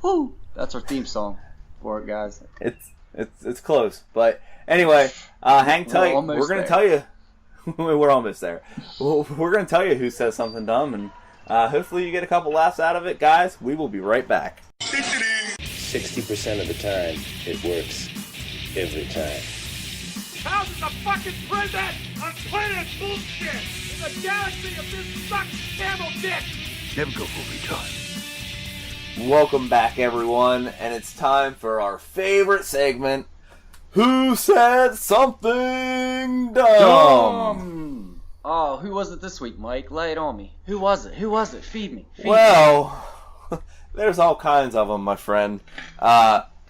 Woo! That's our theme song for it, guys. It's close, but anyway, hang tight. We're gonna tell you. We're almost there. We're gonna tell you who says something dumb, and hopefully you get a couple laughs out of it, guys. We will be right back. 60% of the time, it works every time. How's the fucking prison on planet bullshit in the galaxy of this sucked camel dick? Never go full retard. Welcome back, everyone, and it's time for our favorite segment, Who Said Something Dumb? Oh, who was it this week, Mike? Lay it on me. Who was it? Feed me. Well, there's all kinds of them, my friend.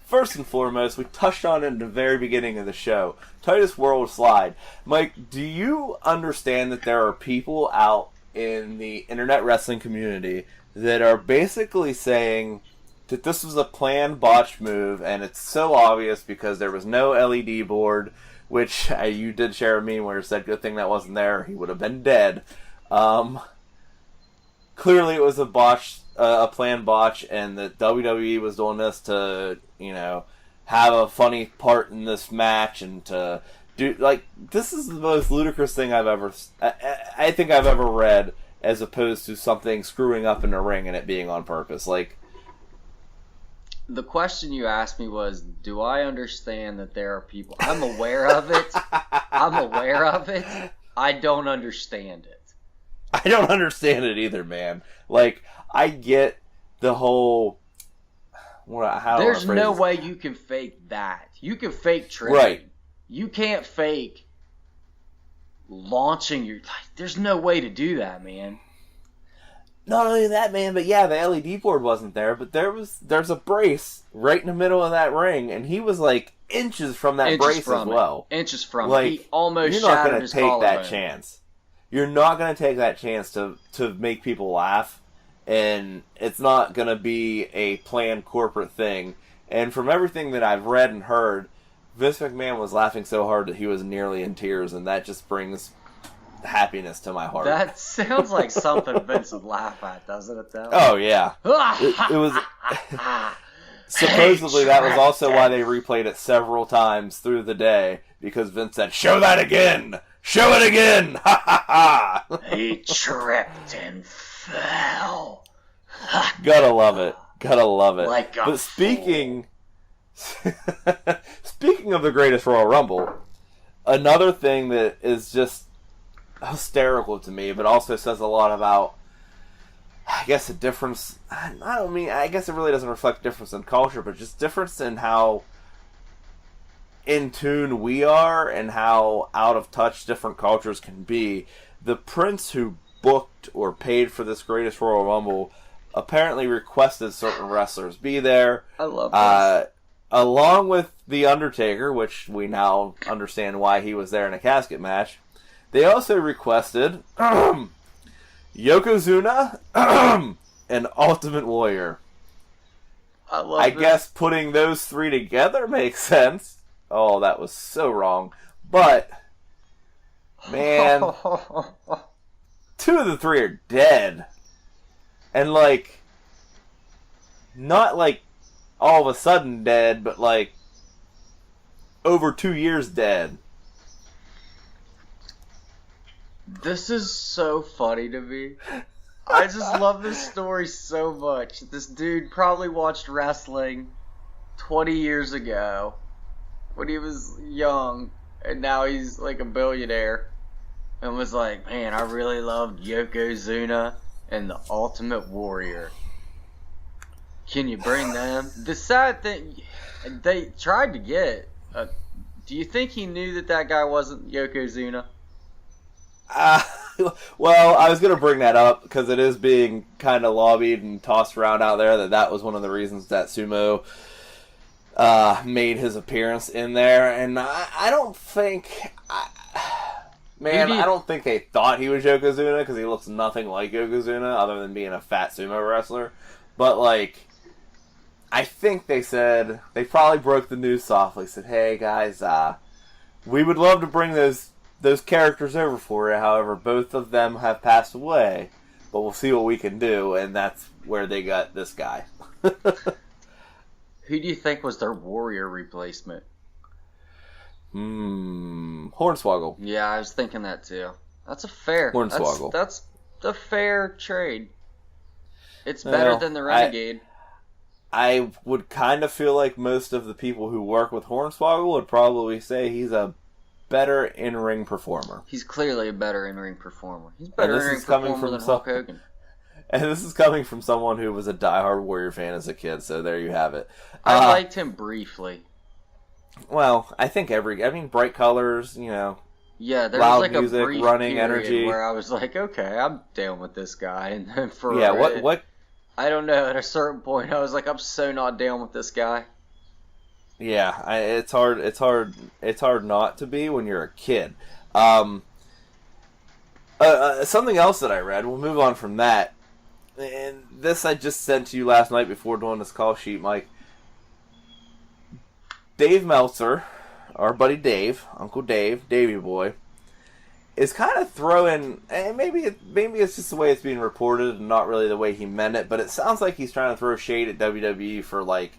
First and foremost, we touched on it in the very beginning of the show. Titus World Slide. Mike, do you understand that there are people out in the internet wrestling community that are basically saying that this was a planned botch move, and it's so obvious because there was no LED board, which you did share a meme where it said, good thing that wasn't there, he would have been dead. Clearly it was a planned botch, and that WWE was doing this to, have a funny part in this match, and to do, this is the most ludicrous thing I think I've ever read, as opposed to something screwing up in the ring and it being on purpose. The question you asked me was, do I understand that there are people? I'm aware of it. I don't understand it. I don't understand it either, man. Like, I get the whole... There's no way you can fake that. You can fake trading. Right. You can't fake launching your... There's no way to do that, man. Not only that, man, but yeah, the LED board wasn't there, but there's a brace right in the middle of that ring, and he was like inches from that brace as well. Inches from like, it. He almost you're not shattered his take that collarbone. chance. You're not going to take that chance to make people laugh, and it's not going to be a planned corporate thing. And from everything that I've read and heard, Vince McMahon was laughing so hard that he was nearly in tears, and that just brings happiness to my heart. That sounds like something Vince would laugh at, doesn't it, though? Oh, yeah. it was... Supposedly that was also why they replayed it several times through the day, because Vince said, "Show that again! Show it again! Ha ha ha!" He tripped and fell. Gotta love it. Gotta love it. Like a but speaking of the greatest Royal Rumble, another thing that is just hysterical to me, but also says a lot about, I guess, a difference. I guess it really doesn't reflect difference in culture, but just difference in how in tune we are and how out of touch different cultures can be. The Prince who booked or paid for this greatest Royal Rumble apparently requested certain wrestlers be there. I love this. Along with The Undertaker, which we now understand why he was there in a casket match. They also requested Yokozuna and Ultimate Warrior. I guess putting those three together makes sense. Oh, that was so wrong. But, man, two of the three are dead. And, like, not like all of a sudden dead, but like over 2 years dead. This is so funny to me. I just love this story so much. This dude probably watched wrestling 20 years ago when he was young, and now he's like a billionaire, and was like, man, I really loved Yokozuna and the Ultimate Warrior. Can you bring them? The sad thing, they tried to get. Do you think he knew that guy wasn't Yokozuna? Well, I was going to bring that up because it is being kind of lobbied and tossed around out there that was one of the reasons that Sumo made his appearance in there, and I don't think, I don't think they thought he was Yokozuna because he looks nothing like Yokozuna other than being a fat sumo wrestler. But like, I think they probably broke the news softly. Said, "Hey guys, we would love to bring those characters over for you. However, both of them have passed away, but we'll see what we can do." And that's where they got this guy. Who do you think was their Warrior replacement? Hornswoggle. Yeah, I was thinking that too. That's a fair. Hornswoggle. That's a fair trade. It's better than the Renegade. I would kind of feel like most of the people who work with Hornswoggle would probably say he's a better in-ring performer. He's clearly a better in-ring performer. He's better in-ring performer than Hulk Hogan. And this is coming from someone who was a diehard Warrior fan as a kid, so there you have it. I liked him briefly. Well, I think bright colors, Yeah, there loud was like music, a brief running period energy where I was like, okay, I'm down with this guy. And then what? I don't know. At a certain point, I was like, I'm so not down with this guy. Yeah, it's hard not to be when you're a kid. Something else that I read. We'll move on from that. And this I just sent to you last night before doing this call sheet, Mike. Dave Meltzer, our buddy Dave, Uncle Dave, Davey Boy, is kind of throwing, and maybe it's just the way it's being reported and not really the way he meant it, but it sounds like he's trying to throw shade at WWE for like,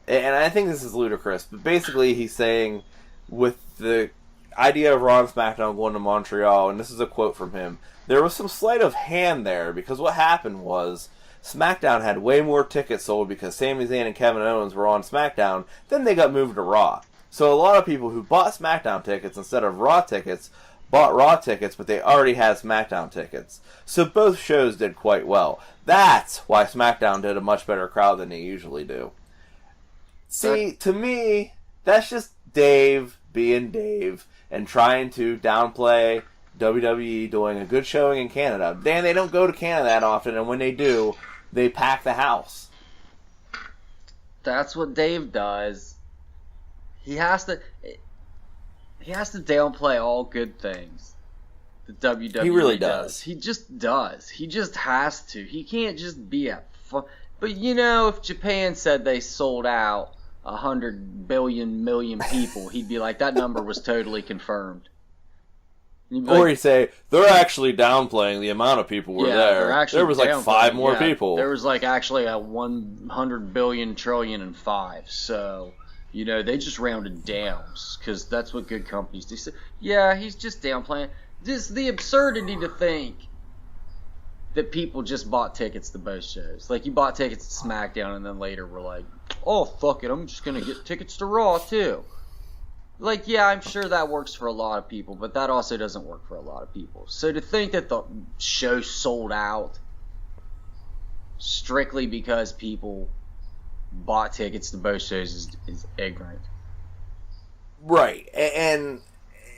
and I think this is ludicrous, but basically he's saying with the idea of Raw and SmackDown going to Montreal, and this is a quote from him, there was some sleight of hand there because what happened was SmackDown had way more tickets sold because Sami Zayn and Kevin Owens were on SmackDown, then they got moved to Raw. So a lot of people who bought SmackDown tickets instead of Raw tickets bought Raw tickets, but they already had SmackDown tickets. So both shows did quite well. That's why SmackDown did a much better crowd than they usually do. See, to me, that's just Dave being Dave and trying to downplay WWE doing a good showing in Canada. Dan, they don't go to Canada that often, and when they do, they pack the house. That's what Dave does. He has to downplay all good things. The WWE He really does. He just does. He just has to. He can't just be a But if Japan said they sold out 100 million people, he'd be like, that number was totally confirmed. Or he'd say, they're actually downplaying the amount of people were there. There was like 5 more people. There was like actually a 100 billion trillion and 5. So, they just rounded down because that's what good companies do. So, yeah, he's just downplaying. Just the absurdity to think that people just bought tickets to both shows. Like, you bought tickets to SmackDown and then later were like, oh, fuck it, I'm just going to get tickets to Raw too. Like, yeah, I'm sure that works for a lot of people, but that also doesn't work for a lot of people. So to think that the show sold out strictly because people bought tickets to both shows is ignorant. Right, and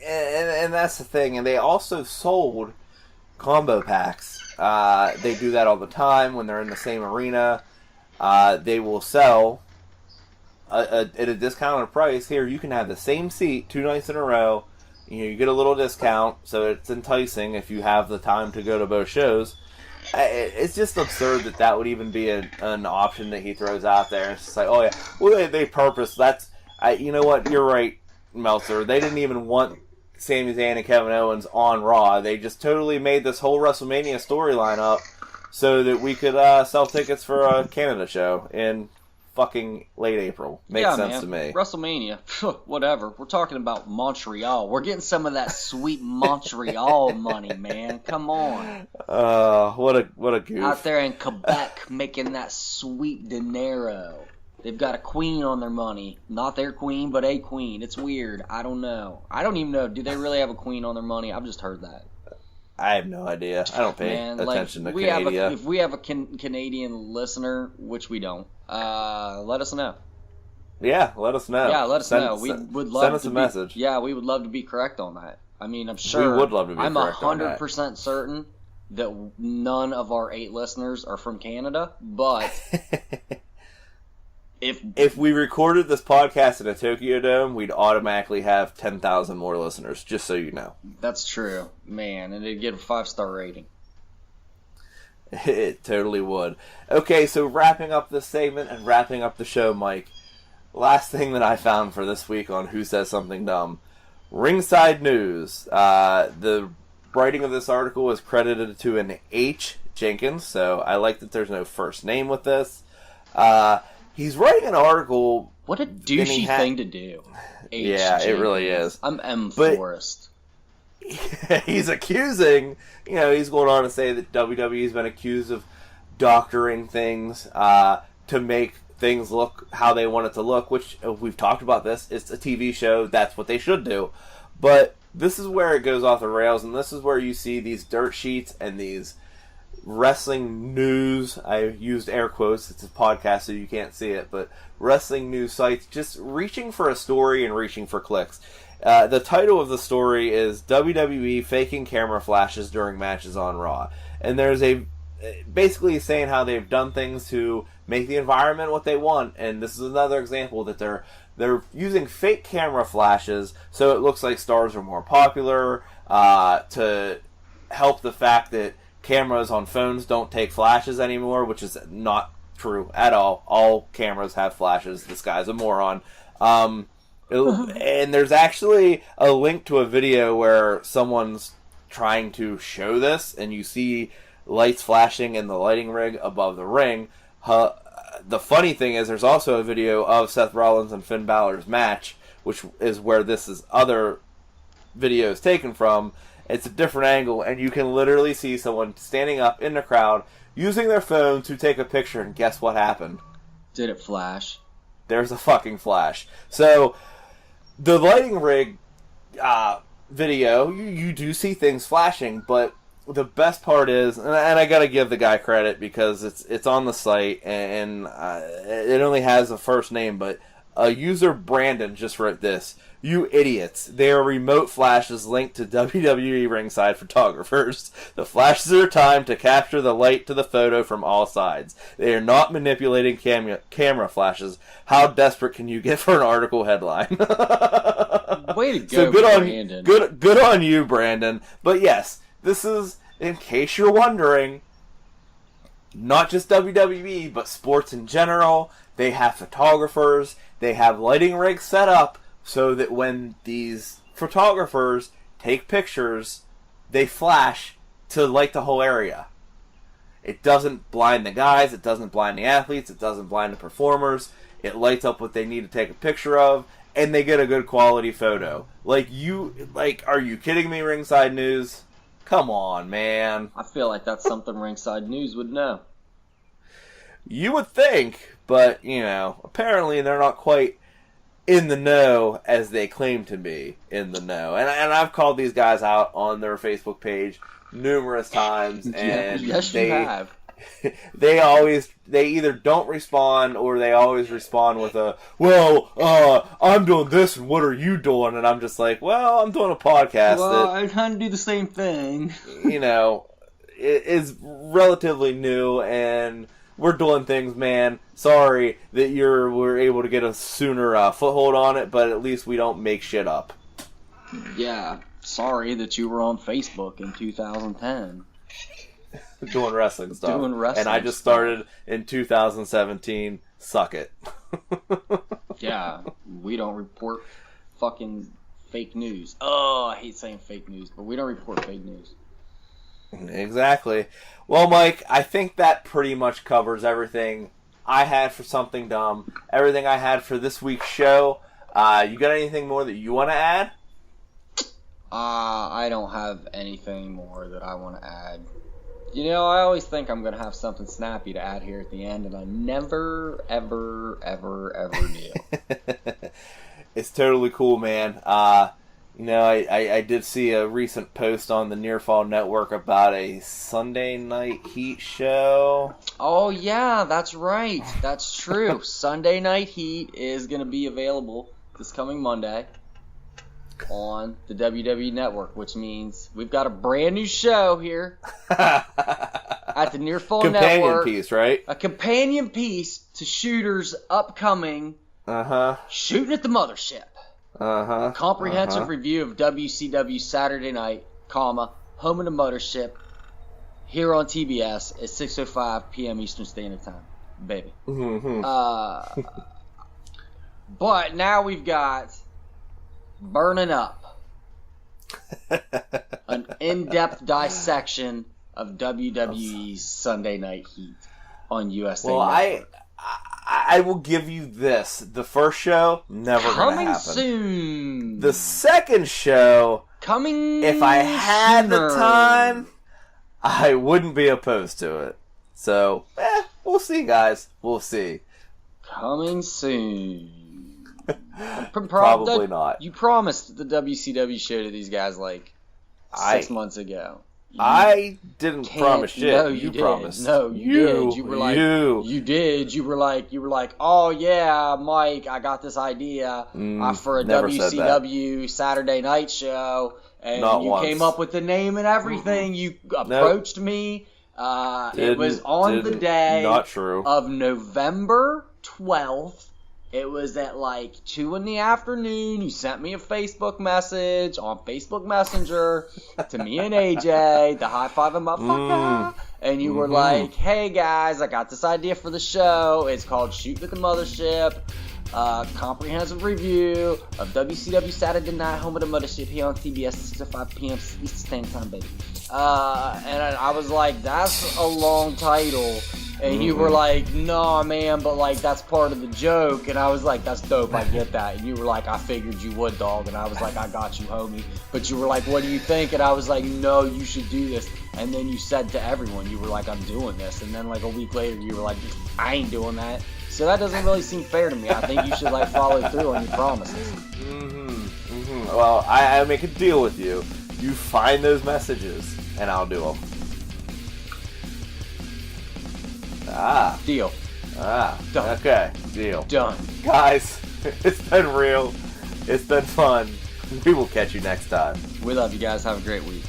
that's the thing. And they also sold combo packs. They do that all the time when they're in the same arena. They will sell at a discounted price. Here, you can have the same seat 2 nights in a row. You get a little discount, so it's enticing if you have the time to go to both shows. It's just absurd that would even be an option that he throws out there. It's just like, oh yeah, well they purpose. You know what? You're right, Meltzer. They didn't even want Sami Zayn and Kevin Owens on Raw. They just totally made this whole WrestleMania storyline up so that we could sell tickets for a Canada show in fucking late April. Makes sense to me. WrestleMania, whatever. We're talking about Montreal. We're getting some of that sweet Montreal money, man. Come on. What a goof. Out there in Quebec making that sweet dinero. They've got a queen on their money. Not their queen, but a queen. It's weird. I don't know. I don't even know. Do they really have a queen on their money? I've just heard that. I have no idea. I don't pay attention to Canada. If we have a Canadian listener, which we don't, let us know. Yeah, let us know. Yeah, let us know. We would love send us a message. Yeah, we would love to be correct on that. I mean, I'm sure. We would love to be correct on that. I'm 100% certain that none of our 8 listeners are from Canada, but if we recorded this podcast in a Tokyo Dome, we'd automatically have 10,000 more listeners, just so you know. That's true. Man, and it'd get a 5-star rating. It totally would. Okay, so wrapping up this segment and wrapping up the show, Mike. Last thing that I found for this week on Who Says Something Dumb. Ringside News. The writing of this article is credited to an H. Jenkins, so I like that there's no first name with this. He's writing an article. What a douchey thing to do. Yeah, it really is. I'm M. Forrest. He's accusing, he's going on to say that WWE's been accused of doctoring things to make things look how they want it to look, which, we've talked about this, it's a TV show, that's what they should do. But this is where it goes off the rails, and this is where you see these dirt sheets and these wrestling news, I used air quotes, it's a podcast so you can't see it, but wrestling news sites just reaching for a story and reaching for clicks. The title of the story is WWE faking camera flashes during matches on Raw. And there's basically saying how they've done things to make the environment what they want, and this is another example that they're using fake camera flashes so it looks like stars are more popular, to help the fact that cameras on phones don't take flashes anymore, which is not true at all. All cameras have flashes. This guy's a moron. And there's actually a link to a video where someone's trying to show this, and you see lights flashing in the lighting rig above the ring. The funny thing is there's also a video of Seth Rollins and Finn Balor's match, which is where this other video is taken from. It's a different angle, and you can literally see someone standing up in the crowd using their phone to take a picture, and guess what happened? Did it flash? There's a fucking flash. So, the lighting rig video, you do see things flashing, but the best part is, and I gotta give the guy credit because it's on the site, and it only has a first name, but user Brandon just wrote this. You idiots. They are remote flashes linked to WWE ringside photographers. The flashes are timed to capture the light to the photo from all sides. They are not manipulating camera flashes. How desperate can you get for an article headline? Way to go, so Brandon. Good on you, Brandon. But yes, this is, in case you're wondering, not just WWE, but sports in general. They have photographers. They have lighting rigs set up so that when these photographers take pictures, they flash to light the whole area. It doesn't blind the guys. It doesn't blind the athletes. It doesn't blind the performers. It lights up what they need to take a picture of, and they get a good quality photo. Are you kidding me, Ringside News? Come on, man. I feel like that's something Ringside News would know. You would think, but, apparently they're not quite in the know as they claim to be in the know. And I've called these guys out on their Facebook page numerous times, and yes, you have. They either don't respond or they always respond with I'm doing this and what are you doing? And I'm just like, well, I'm doing a podcast I kind of do the same thing. It is relatively new, and we're doing things, man. Sorry that we're able to get a sooner foothold on it, but at least we don't make shit up. Yeah, sorry that you were on Facebook in 2010. Doing wrestling stuff. And I just started in 2017. Suck it. Yeah, we don't report fucking fake news. Oh, I hate saying fake news, but we don't report fake news. Exactly. Well, Mike, I think that pretty much covers everything I had for Something Dumb. Everything I had for this week's show. You got anything more that you want to add? I don't have anything more that I want to add. I always think I'm going to have something snappy to add here at the end, and I never, ever, ever, ever do. It's totally cool, man. I did see a recent post on the Nearfall Network about a Sunday Night Heat show. Oh, yeah, that's right. That's true. Sunday Night Heat is going to be available this coming Monday on the WWE Network, which means we've got a brand new show here at the Nearfall Network. Companion piece, right? A companion piece to Shooter's upcoming Shooting at the Mothership. A comprehensive review of WCW Saturday Night, Home of the Mothership, here on TBS at 6:05 p.m. Eastern Standard Time, baby. But now we've got Burning Up, an in-depth dissection of WWE's Sunday Night Heat on USA Network. I will give you this. The first show, never going to happen. Coming soon. The second show, if I had the time, I wouldn't be opposed to it. So, we'll see, guys. We'll see. Coming soon. Probably not. You promised the WCW show to these guys 6 months ago. I didn't promise shit. No, you did. Promised. No, you did. You were like, you did. You were like, oh yeah, Mike, I got this idea for a WCW Saturday night show, and you came up with the name and everything. You approached me. It was on the day of November 12th. It was at 2 in the afternoon. You sent me a Facebook message on Facebook Messenger to me and AJ, the high five motherfucker. And you were like, hey guys, I got this idea for the show. It's called Shooting at the Mothership. Comprehensive review of WCW Saturday Night, Home of the Mothership here on TBS at 6:05 p.m. Eastern Standard Time, baby. And I was like, that's a long title. And you were like, "No, man, but like that's part of the joke." And I was like, "That's dope, I get that." And you were like, "I figured you would, dog." And I was like, "I got you, homie." But you were like, "What do you think?" And I was like, "No, you should do this." And then you said to everyone, you were like, "I'm doing this." And then like a week later, you were like, "I ain't doing that." So that doesn't really seem fair to me. I think you should like follow through on your promises. Well, I make a deal with you. You find those messages, and I'll do them. Deal. Done. Okay, deal. Done. Guys, it's been real. It's been fun. We will catch you next time. We love you guys. Have a great week.